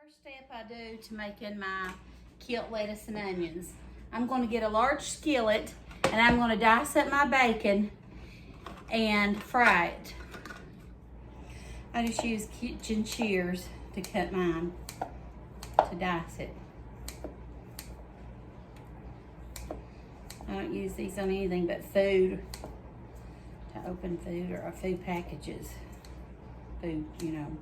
First step I do to making my Kilt lettuce and onions. I'm going to get a large skillet and I'm going to dice up my bacon and fry it. I just use kitchen shears to cut mine, to dice it. I don't use these on anything but food, to open food or food packages. Food, you know.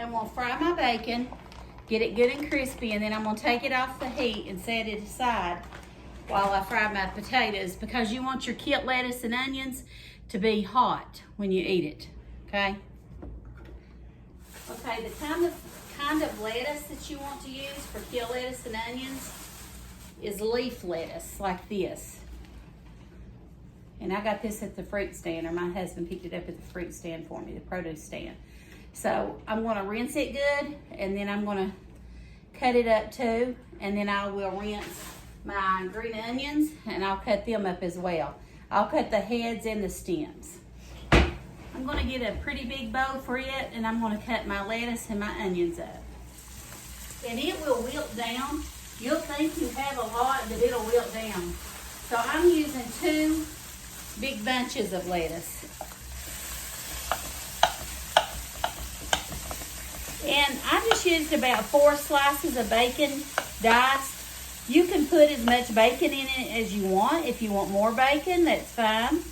I'm gonna fry my bacon, get it good and crispy, and then I'm gonna take it off the heat and set it aside while I fry my potatoes, because you want your Kilt lettuce and onions to be hot when you eat it, okay? Okay, the kind of lettuce that you want to use for Kilt lettuce and onions is leaf lettuce, like this. And I got this at the fruit stand, or my husband picked it up at the fruit stand for me, the produce stand. So I'm gonna rinse it good, and then I'm gonna cut it up too, and then I will rinse my green onions, and I'll cut them up as well. I'll cut the heads and the stems. I'm gonna get a pretty big bowl for it, and I'm gonna cut my lettuce and my onions up. And it will wilt down. You'll think you have a lot, but it'll wilt down. So I'm using 2 big bunches of lettuce. And I just used about 4 slices of bacon diced. You can put as much bacon in it as you want. If you want more bacon, that's fine.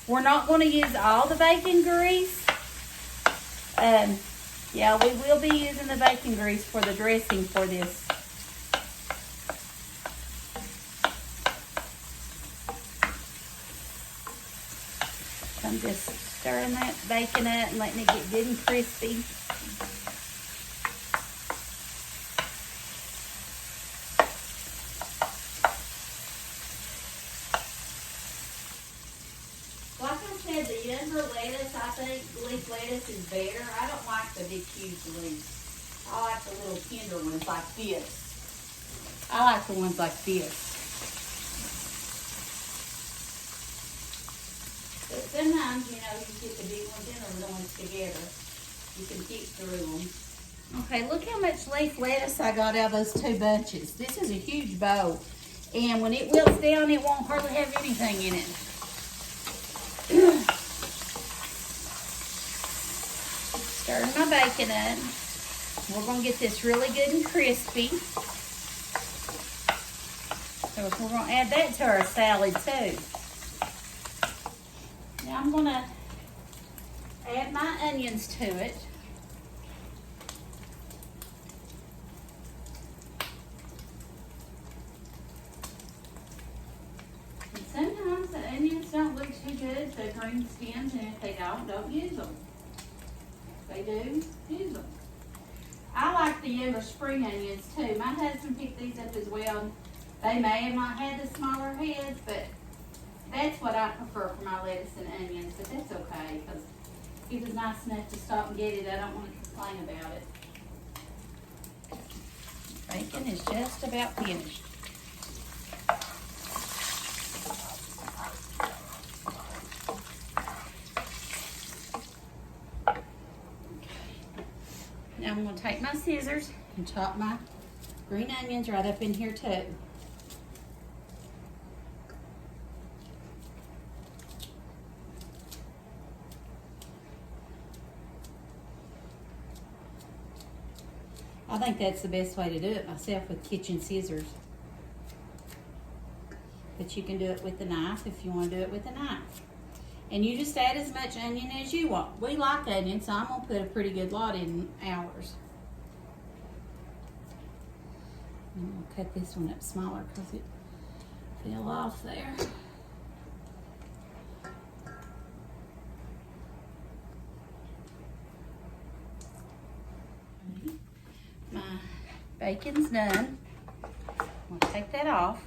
We're not going to use all the bacon grease. Yeah, we will be using the bacon grease for the dressing for this. I'm just stirring that bacon up and letting it get good and crispy. Like I said, the younger lettuce, I think leaf lettuce is better. I don't like the big, huge leaves. I like the little tender ones like this. I like the ones like this. But sometimes, you know, you get the big ones and the little ones together. You can keep through them. Okay, look how much leaf lettuce I got out of those 2 bunches. This is a huge bowl. And when it wilts down, it won't hardly have anything in it. Stirring my bacon up. We're going to get this really good and crispy. So we're going to add that to our salad too. Now I'm going to add my onions to it. And sometimes the onions don't look too good, the green stems, and if they don't use them. If they do, use them. I like the younger spring onions too. My husband picked these up as well. They may have not had the smaller heads, but that's what I prefer for my lettuce and onions, but that's okay, because he was nice enough to stop and get it. I don't want to complain about it. Bacon is just about finished. Now I'm going to take my scissors and chop my green onions right up in here too. I think that's the best way to do it myself, with kitchen scissors. But you can do it with the knife if you want to do it with a knife. And you just add as much onion as you want. We like onion, so I'm going to put a pretty good lot in ours. I'm going to cut this one up smaller because it fell off there. My bacon's done. I'm going to take that off.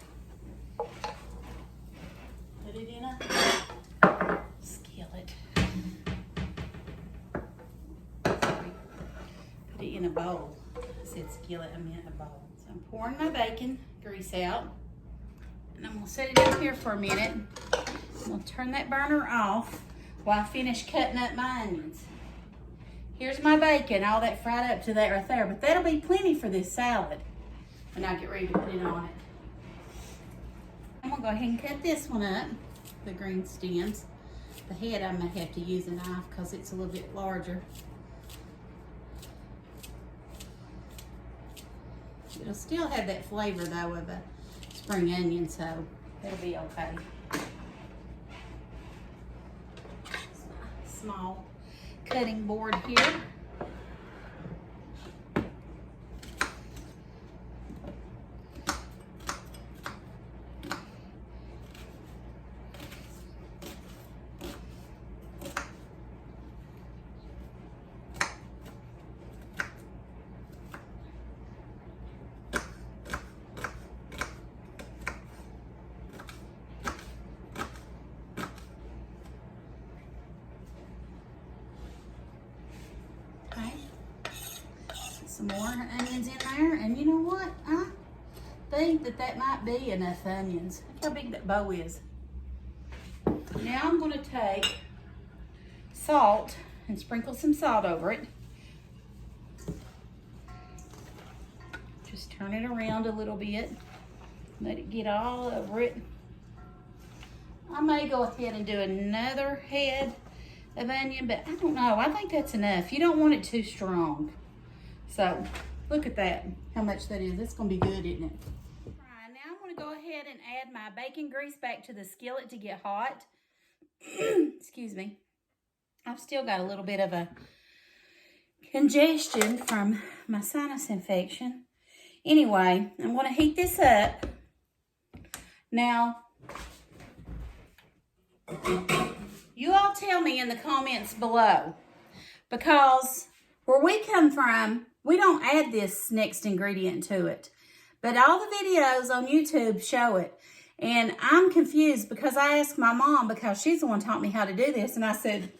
a bowl. I said skillet, I meant a bowl. So I'm pouring my bacon grease out. And I'm gonna set it up here for a minute. I'm gonna turn that burner off while I finish cutting up my onions. Here's my bacon, all that fried up to that right there, but that'll be plenty for this salad when I get ready to put it on it. I'm gonna go ahead and cut this one up, the green stems. The head I may have to use a knife because it's a little bit larger. It'll still have that flavor though of a spring onion, so it'll be okay. Small cutting board here. Some more onions in there, and you know what? I think that might be enough onions. Look how big that bowl is. Now I'm going to take salt and sprinkle some salt over it. Just turn it around a little bit. Let it get all over it. I may go ahead and do another head of onion, but I don't know. I think that's enough. You don't want it too strong. So, look at that, how much that is. It's gonna be good, isn't it? All right, now I'm gonna go ahead and add my bacon grease back to the skillet to get hot. Excuse me. I've still got a little bit of a congestion from my sinus infection. Anyway, I'm gonna heat this up. Now, you all tell me in the comments below, because where we come from, we don't add this next ingredient to it. But all the videos on YouTube show it. And I'm confused because I asked my mom, because she's the one taught me how to do this. And I said,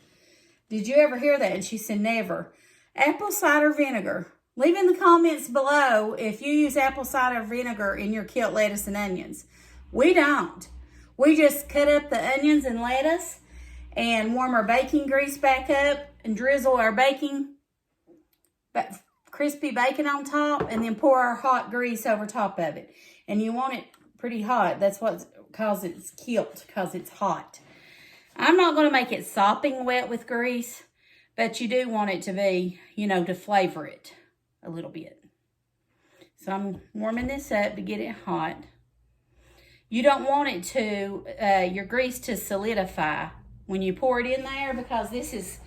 did you ever hear that? And she said, never. Apple cider vinegar. Leave in the comments below if you use apple cider vinegar in your Kilt lettuce and onions. We don't. We just cut up the onions and lettuce and warm our baking grease back up and drizzle our crispy bacon on top, and then pour our hot grease over top of it. And you want it pretty hot. That's what causes it's Kilt, because it's hot. I'm not going to make it sopping wet with grease, but you do want it to be, you know, to flavor it a little bit. So I'm warming this up to get it hot. You don't want it to, your grease to solidify when you pour it in there, because this is,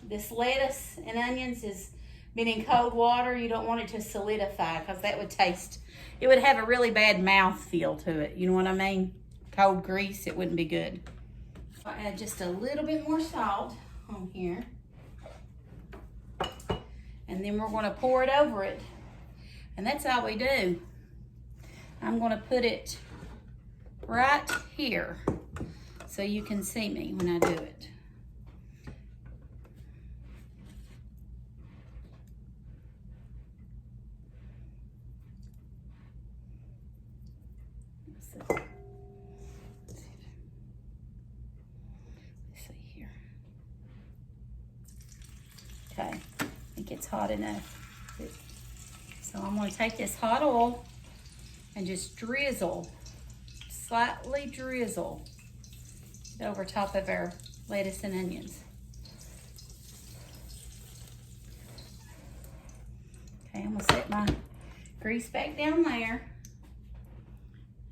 this lettuce and onions has been in cold water. You don't want it to solidify, because that would taste, it would have a really bad mouth feel to it. You know what I mean? Cold grease, it wouldn't be good. I'll add just a little bit more salt on here. And then we're going to pour it over it. And that's all we do. I'm going to put it right here so you can see me when I do it. Okay, I think it's hot enough. So I'm going to take this hot oil and just drizzle, slightly drizzle it over top of our lettuce and onions. Okay, I'm going to set my grease back down there,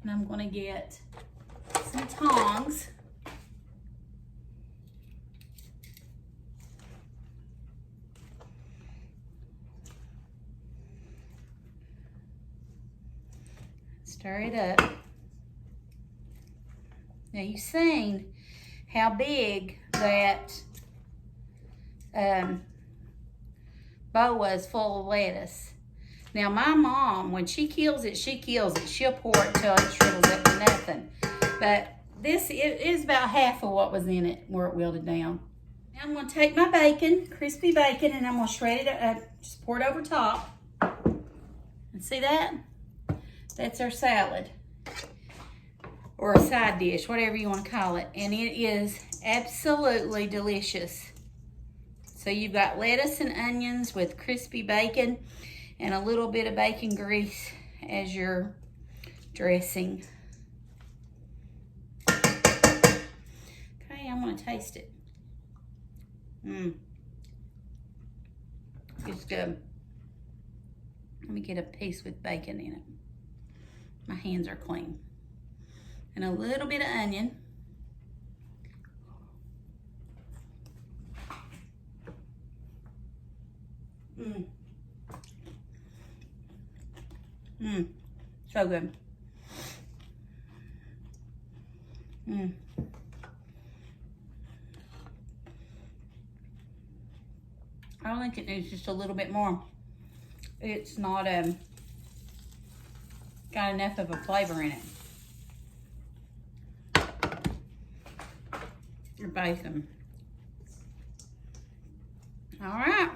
and I'm going to get some tongs. Stir it up. Now you've seen how big that bowl was full of lettuce. Now my mom, when she kills it, she'll pour it till it shrivels up to nothing. But this is about half of what was in it where it wilted down. Now I'm going to take my bacon, crispy bacon, and I'm going to shred it, just pour it over top. And see that? That's our salad. Or a side dish, whatever you want to call it. And it is absolutely delicious. So you've got lettuce and onions with crispy bacon and a little bit of bacon grease as your dressing. Okay, I'm going to taste it. It's good. Let me get a piece with bacon in it. My hands are clean. And a little bit of onion. So good. I think it needs just a little bit more. It's not got enough of a flavor in it. Your bacon. All right.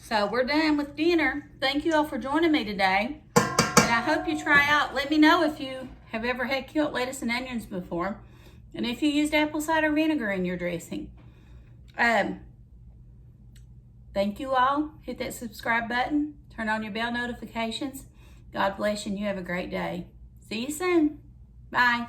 So we're done with dinner. Thank you all for joining me today. And I hope you try out. Let me know if you have ever had Kilt lettuce and onions before. And if you used apple cider vinegar in your dressing. Thank you all. Hit that subscribe button. Turn on your bell notifications. God bless you and you have a great day. See you soon. Bye.